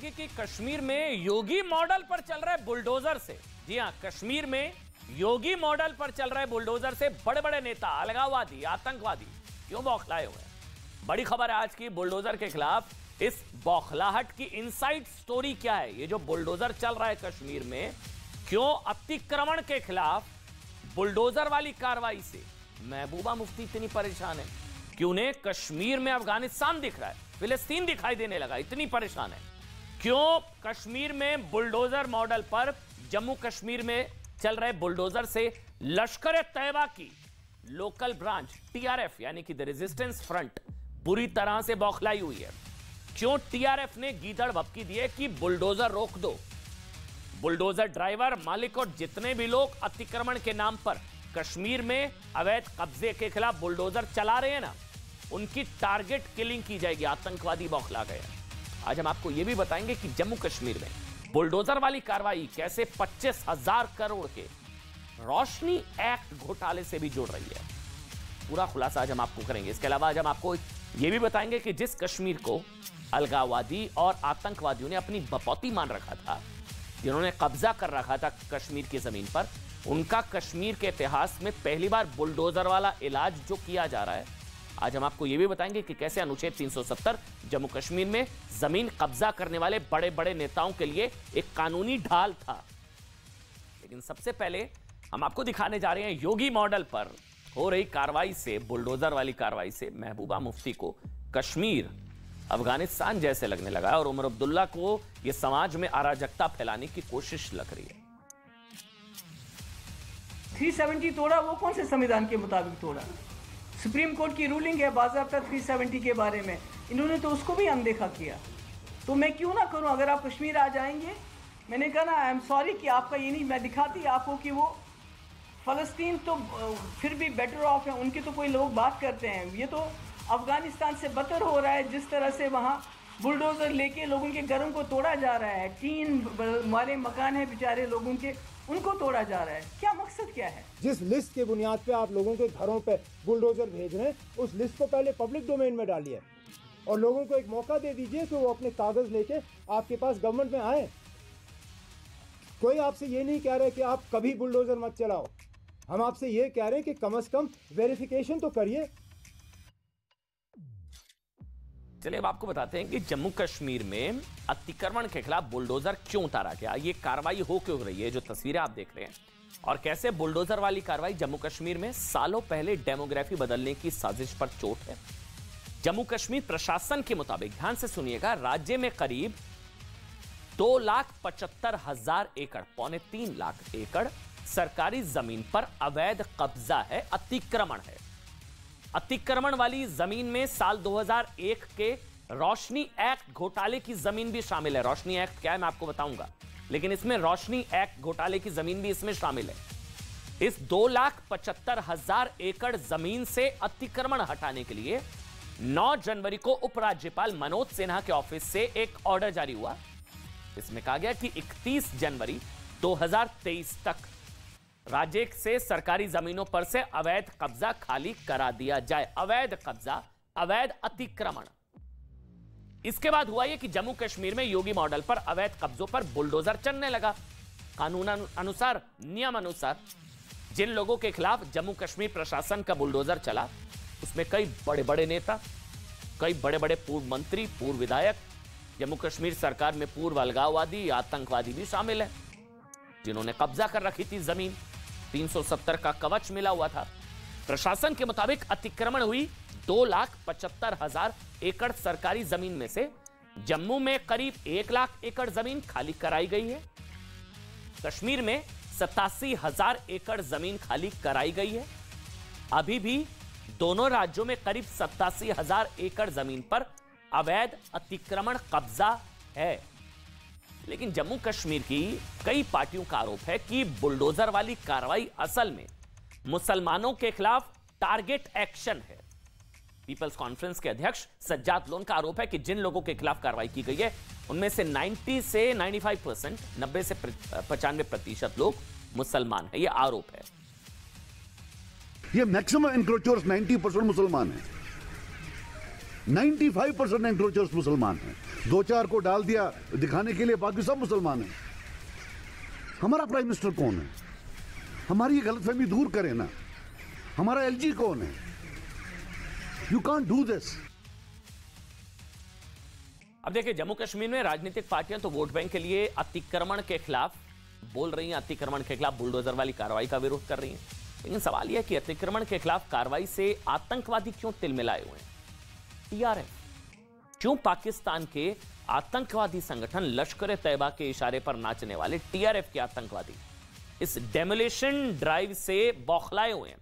देखिए कि कश्मीर में योगी मॉडल पर चल रहे बुलडोजर से, जी हां, कश्मीर में योगी मॉडल पर चल रहे बुलडोजर से बड़े बड़े नेता, अलगाववादी, आतंकवादी क्यों बौखलाए हुए हैं। बड़ी खबर है आज की बुलडोजर के खिलाफ। इस बौखलाहट की इनसाइड स्टोरी क्या है? ये जो बुलडोजर चल रहा है कश्मीर में, क्यों अतिक्रमण के खिलाफ बुलडोजर वाली कार्रवाई से महबूबा मुफ्ती इतनी परेशान है? क्यों उन्हें कश्मीर में अफगानिस्तान दिख रहा है, फिलिस्तीन दिखाई देने लगा, इतनी परेशान है? क्यों कश्मीर में बुलडोजर मॉडल पर जम्मू कश्मीर में चल रहे बुलडोजर से लश्कर तैयबा की लोकल ब्रांच टीआरएफ यानी कि द रेजिस्टेंस फ्रंट बुरी तरह से बौखलाई हुई है? क्यों टीआरएफ ने गीदड़ भपकी दी है कि बुलडोजर रोक दो? बुलडोजर ड्राइवर, मालिक और जितने भी लोग अतिक्रमण के नाम पर कश्मीर में अवैध कब्जे के खिलाफ बुलडोजर चला रहे हैं ना, उनकी टारगेट किलिंग की जाएगी। आतंकवादी बौखला गए। आज हम आपको यह भी बताएंगे कि जम्मू कश्मीर में बुलडोजर वाली कार्रवाई कैसे 25,000 करोड़ के रोशनी एक्ट घोटाले से भी जुड़ रही है। पूरा खुलासा आज हम आपको करेंगे। इसके अलावा आज हम आपको यह भी बताएंगे कि जिस कश्मीर को अलगाववादी और आतंकवादियों ने अपनी बपौती मान रखा था, जिन्होंने कब्जा कर रखा था कश्मीर की जमीन पर, उनका कश्मीर के इतिहास में पहली बार बुलडोजर वाला इलाज जो किया जा रहा है, आज हम आपको यह भी बताएंगे कि कैसे अनुच्छेद 370 जम्मू कश्मीर में जमीन कब्जा करने वाले बड़े बड़े नेताओं के लिए एक कानूनी ढाल था। लेकिन सबसे पहले हम आपको दिखाने जा रहे हैं योगी मॉडल पर हो रही कार्रवाई से, बुलडोजर वाली कार्रवाई से महबूबा मुफ्ती को कश्मीर अफगानिस्तान जैसे लगने लगा है और उमर अब्दुल्ला को यह समाज में अराजकता फैलाने की कोशिश लग रही है। 370 तोड़ा, वो कौन से संविधान के मुताबिक तोड़ा? सुप्रीम कोर्ट की रूलिंग है बाज़ाब्ता 370 के बारे में, इन्होंने तो उसको भी अनदेखा किया। तो मैं क्यों ना करूं? अगर आप कश्मीर आ जाएंगे, मैंने कहा ना, आई एम सॉरी कि आपका ये नहीं, मैं दिखाती आपको कि वो फ़लस्तीन तो फिर भी बेटर ऑफ है, उनके तो कोई लोग बात करते हैं, ये तो अफ़गानिस्तान से बदतर हो रहा है। जिस तरह से वहाँ बुलडोज़र लेके लोगों के घरों को तोड़ा जा रहा है, टीन वाले मकान हैं बेचारे लोगों के, उनको तोड़ा जा रहा है। क्या मकसद क्या है? जिस लिस्ट के बुनियाद पे आप लोगों के घरों पे बुलडोजर भेज रहे हैं, उस लिस्ट को पहले पब्लिक डोमेन में डालिए और लोगों को एक मौका दे दीजिए कि वो अपने कागज लेके आपके पास गवर्नमेंट में आए। कोई आपसे ये नहीं कह रहे कि आप कभी बुलडोजर मत चलाओ, हम आपसे ये कह रहे हैं कि कम से कम वेरिफिकेशन तो करिए। चलिए अब आपको बताते हैं कि जम्मू कश्मीर में अतिक्रमण के खिलाफ बुलडोजर क्यों उतारा गया, ये कार्रवाई हो क्यों रही है, जो तस्वीरें आप देख रहे हैं, और कैसे बुलडोजर वाली कार्रवाई जम्मू कश्मीर में सालों पहले डेमोग्राफी बदलने की साजिश पर चोट है। जम्मू कश्मीर प्रशासन के मुताबिक, ध्यान से सुनिएगा, राज्य में करीब 2,75,000 एकड़, 3.25 लाख एकड़ सरकारी जमीन पर अवैध कब्जा है, अतिक्रमण है। अतिक्रमण वाली जमीन में साल 2001 के रोशनी एक्ट घोटाले की जमीन भी शामिल है। रोशनी एक्ट क्या है मैं आपको बताऊंगा, लेकिन इसमें रोशनी एक्ट घोटाले की जमीन भी इसमें शामिल है। इस 2,75,000 एकड़ जमीन से अतिक्रमण हटाने के लिए 9 जनवरी को उपराज्यपाल मनोज सिन्हा के ऑफिस से एक ऑर्डर जारी हुआ। इसमें कहा गया कि 31 जनवरी 2023 तक राज्य से सरकारी जमीनों पर से अवैध कब्जा खाली करा दिया जाए। अवैध कब्जा, अवैध अतिक्रमण। इसके बाद हुआ यह कि जम्मू कश्मीर में योगी मॉडल पर अवैध कब्जों पर बुलडोजर चलने लगा। कानून अनुसार, नियम अनुसार जिन लोगों के खिलाफ जम्मू कश्मीर प्रशासन का बुलडोजर चला, उसमें कई बड़े बड़े नेता, कई बड़े बड़े पूर्व मंत्री, पूर्व विधायक, जम्मू कश्मीर सरकार में पूर्व अलगाववादी, आतंकवादी भी शामिल है, जिन्होंने कब्जा कर रखी थी जमीन। 370 का कवच मिला हुआ था। प्रशासन के मुताबिक अतिक्रमण हुई 2,75,000 एकड़ सरकारी जमीन में से जम्मू में करीब 1 लाख एकड़ जमीन खाली कराई गई है। कश्मीर में 87,000 एकड़ जमीन खाली कराई गई है। अभी भी दोनों राज्यों में करीब 87,000 एकड़ जमीन पर अवैध अतिक्रमण कब्जा है। लेकिन जम्मू कश्मीर की कई पार्टियों का आरोप है कि बुलडोजर वाली कार्रवाई असल में मुसलमानों के खिलाफ टारगेट एक्शन है। पीपल्स कॉन्फ्रेंस के अध्यक्ष सज्जाद लोन का आरोप है कि जिन लोगों के खिलाफ कार्रवाई की गई है, उनमें से 90 से 95%, 90 से 95% लोग मुसलमान है। यह आरोप है। ये मैक्सिमम एनक्रोचर्स 90% मुसलमान है। 95% एंक्रोचर्स मुसलमान हैं। 2-4 को डाल दिया दिखाने के लिए, बाकी सब मुसलमान हैं। हमारा प्राइम मिनिस्टर कौन है? हमारी ये गलतफहमी दूर करें ना। हमारा एलजी कौन है? You can't do this. अब देखिए, जम्मू कश्मीर में राजनीतिक पार्टियां तो वोट बैंक के लिए अतिक्रमण के खिलाफ बोल रही हैं, अतिक्रमण के खिलाफ बुलडोजर वाली कार्रवाई का विरोध कर रही हैं। लेकिन सवाल यह है कि अतिक्रमण के खिलाफ कार्रवाई से आतंकवादी क्यों तिलमिलाए हुए हैं? टीआरएफ क्यों पाकिस्तान के आतंकवादी संगठन लश्कर तैयबा के इशारे पर नाचने वाले टीआरएफ के आतंकवादी इस डेमोलिशन ड्राइव से बौखलाए हुए हैं?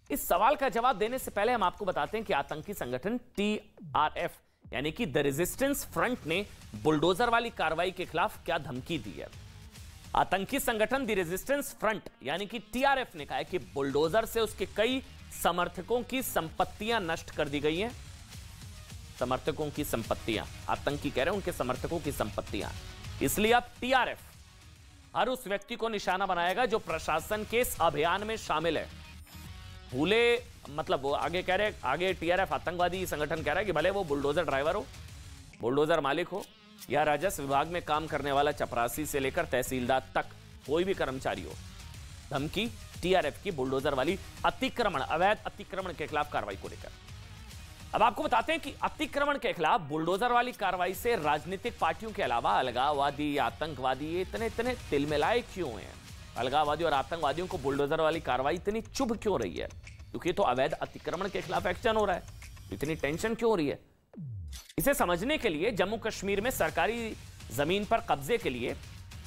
इस सवाल का जवाब देने से पहले हम आपको बताते हैं कि आतंकी संगठन टीआरएफ यानी कि द रेजिस्टेंस फ्रंट ने बुलडोजर वाली कार्रवाई के खिलाफ क्या धमकी दी है। आतंकी संगठन द रेजिस्टेंस फ्रंट यानी कि टीआरएफ ने कहा है कि बुलडोजर से उसके कई समर्थकों की संपत्तियां नष्ट कर दी गई हैं। समर्थकों की संपत्तियां, आतंकी कह रहे हैं उनके समर्थकों की संपत्तियां। इसलिए अब टीआरएफ हर उस व्यक्ति को निशाना बनाएगा जो प्रशासन के इस अभियान में शामिल है। भूले मतलब वो आगे कह रहे, आगे टीआरएफ आतंकवादी संगठन कह रहा है कि भले वो बुलडोजर ड्राइवर हो, बुलडोजर मालिक हो या राजस्व विभाग में काम करने वाला चपरासी से लेकर तहसीलदार तक कोई भी कर्मचारी हो, धमकी टीआरएफ की बुलडोजर वाली अतिक्रमण, अवैध अतिक्रमण के खिलाफ कार्रवाई को लेकर। अब आपको बताते हैं कि अतिक्रमण के खिलाफ बुलडोजर वाली कार्रवाई से राजनीतिक पार्टियों के अलावा अलगाववादी, आतंकवादी इतने तिलमिलाए क्यों हैं? अलगाववादी और आतंकवादियों को बुलडोजर वाली कार्रवाई इतनी चुभ क्यों रही है? क्योंकि तो अवैध अतिक्रमण के खिलाफ एक्शन हो रहा है, इतनी टेंशन क्यों हो रही है? इसे समझने के लिए जम्मू कश्मीर में सरकारी जमीन पर कब्जे के लिए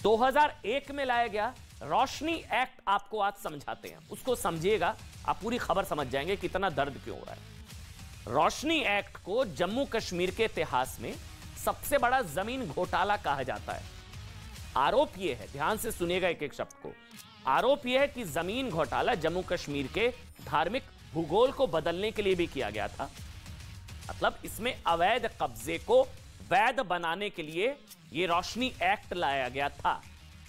2001 में लाया गया रोशनी एक्ट आपको आज समझाते हैं। उसको समझिएगा, आप पूरी खबर समझ जाएंगे कि इतना दर्द क्यों हो रहा है। रोशनी एक्ट को जम्मू कश्मीर के इतिहास में सबसे बड़ा जमीन घोटाला कहा जाता है। आरोप यह है, ध्यान से सुनिएगा एक एक शब्द को, आरोप यह है कि जमीन घोटाला जम्मू कश्मीर के धार्मिक भूगोल को बदलने के लिए भी किया गया था। मतलब इसमें अवैध कब्जे को वैध बनाने के लिए यह रोशनी एक्ट लाया गया था।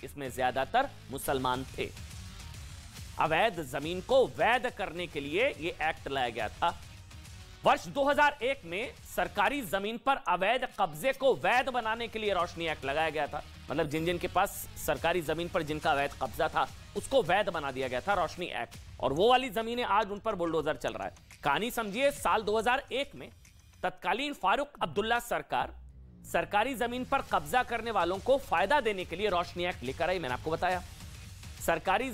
इसमें ज्यादातर मुसलमान थे। अवैध जमीन को वैध करने के लिए यह एक्ट लाया गया था। वर्ष 2001 में सरकारी जमीन पर अवैध कब्जे को वैध बनाने के लिए रोशनी एक्ट लगाया गया था। मतलब जिन जिन के पास सरकारी जमीन पर जिनका अवैध कब्जा था उसको वैध बना दिया गया था रोशनी एक्ट, और वो वाली जमीनें आज उन पर बुलडोजर चल रहा है। कहानी समझिए, साल 2001 में तत्कालीन फारूक अब्दुल्ला सरकार सरकारी जमीन पर कब्जा करने वालों को फायदा देने के लिए रोशनी एक्ट लेकर आई। मैंने आपको बताया सरकारी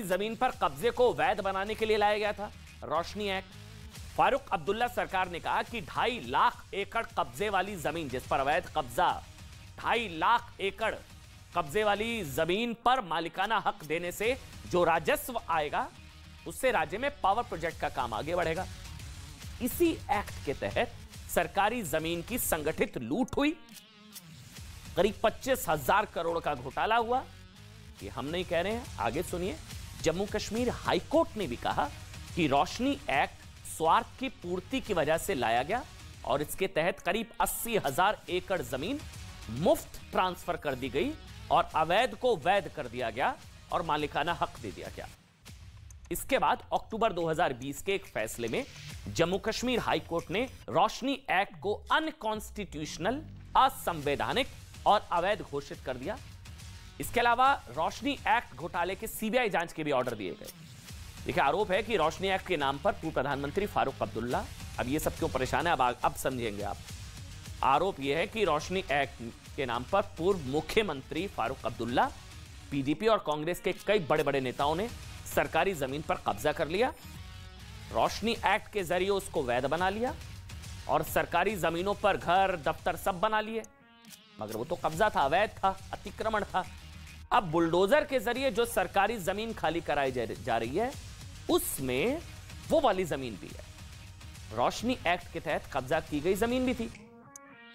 जमीन पर कब्जे को वैध बनाने के लिए लाया गया था रोशनी एक्ट। फारूक अब्दुल्ला सरकार ने कहा कि 2.5 लाख एकड़ कब्जे वाली जमीन, जिस पर अवैध कब्जा, 2.5 लाख एकड़ कब्जे वाली जमीन पर मालिकाना हक देने से जो राजस्व आएगा उससे राज्य में पावर प्रोजेक्ट का काम आगे बढ़ेगा। इसी एक्ट के तहत सरकारी जमीन की संगठित लूट हुई, करीब 25,000 करोड़ का घोटाला हुआ। ये हम नहीं कह रहे हैं, आगे सुनिए। जम्मू कश्मीर हाईकोर्ट ने भी कहा कि रोशनी एक्ट स्वार्थ की पूर्ति की वजह से लाया गया और इसके तहत करीब 80,000 एकड़ जमीन मुफ्त ट्रांसफर कर दी गई और अवैध को वैध कर दिया गया और मालिकाना हक दे दिया गया। इसके बाद अक्टूबर 2020 के एक फैसले में जम्मू कश्मीर हाईकोर्ट ने रोशनी एक्ट को अनकॉन्स्टिट्यूशनल, असंवैधानिक और अवैध घोषित कर दिया। इसके अलावा रोशनी एक्ट घोटाले के सीबीआई जांच के भी ऑर्डर दिए गए। देखिए, आरोप है कि रोशनी एक्ट के नाम पर पूर्व प्रधानमंत्री फारूक अब्दुल्ला, अब ये सब क्यों परेशान है अब समझेंगे आप। आरोप यह है कि रोशनी एक्ट के नाम पर पूर्व मुख्यमंत्री फारूक अब्दुल्ला, पीडीपी और कांग्रेस के कई बड़े बड़े नेताओं ने सरकारी जमीन पर कब्जा कर लिया, रोशनी एक्ट के जरिए उसको वैध बना लिया और सरकारी जमीनों पर घर, दफ्तर सब बना लिए। मगर वो तो कब्जा था, अवैध था, अतिक्रमण था। अब बुलडोजर के जरिए जो सरकारी जमीन खाली कराई जा रही है उसमें वो वाली जमीन भी है, रोशनी एक्ट के तहत कब्जा की गई जमीन भी थी।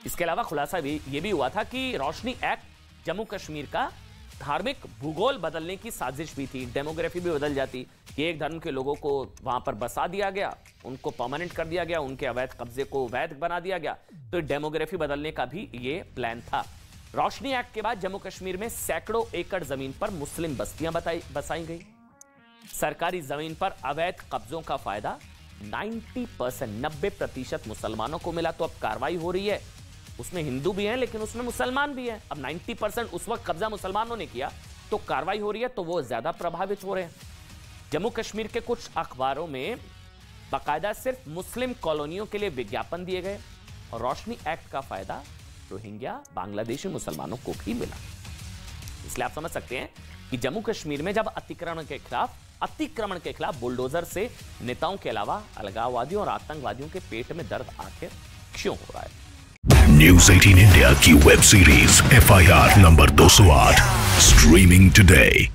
इसके अलावा खुलासा भी ये भी हुआ था कि रोशनी एक्ट जम्मू कश्मीर का धार्मिक भूगोल बदलने की साजिश भी थी। डेमोग्राफी भी बदल जाती कि एक धर्म के लोगों को वहां पर बसा दिया गया, उनको परमानेंट कर दिया गया, उनके अवैध कब्जे को वैध बना दिया गया, तो डेमोग्राफी बदलने का भी ये प्लान था। रोशनी एक्ट के बाद जम्मू कश्मीर में सैकड़ों एकड़ जमीन पर मुस्लिम बस्तियां बसाई गई। सरकारी जमीन पर अवैध कब्जों का फायदा 90%, 90% मुसलमानों को मिला। तो अब कार्रवाई हो रही है, उसमें हिंदू भी हैं लेकिन उसमें मुसलमान भी हैं। अब 90% उस वक्त कब्जा मुसलमानों ने किया, तो कार्रवाई हो रही है तो वो ज्यादा प्रभावित हो रहे हैं। जम्मू कश्मीर के कुछ अखबारों में बाकायदा सिर्फ मुस्लिम कॉलोनियों के लिए विज्ञापन दिए गए और रोशनी एक्ट का फायदा रोहिंग्या बांग्लादेशी मुसलमानों को भी मिला। इसलिए आप समझ सकते हैं कि जम्मू कश्मीर में जब अतिक्रमण के खिलाफ बुलडोजर से नेताओं के अलावा अलगाववादियों और आतंकवादियों के पेट में दर्द आखिर क्यों हो रहा है। न्यूज़ 18 इंडिया की web series FIR number 208 streaming today.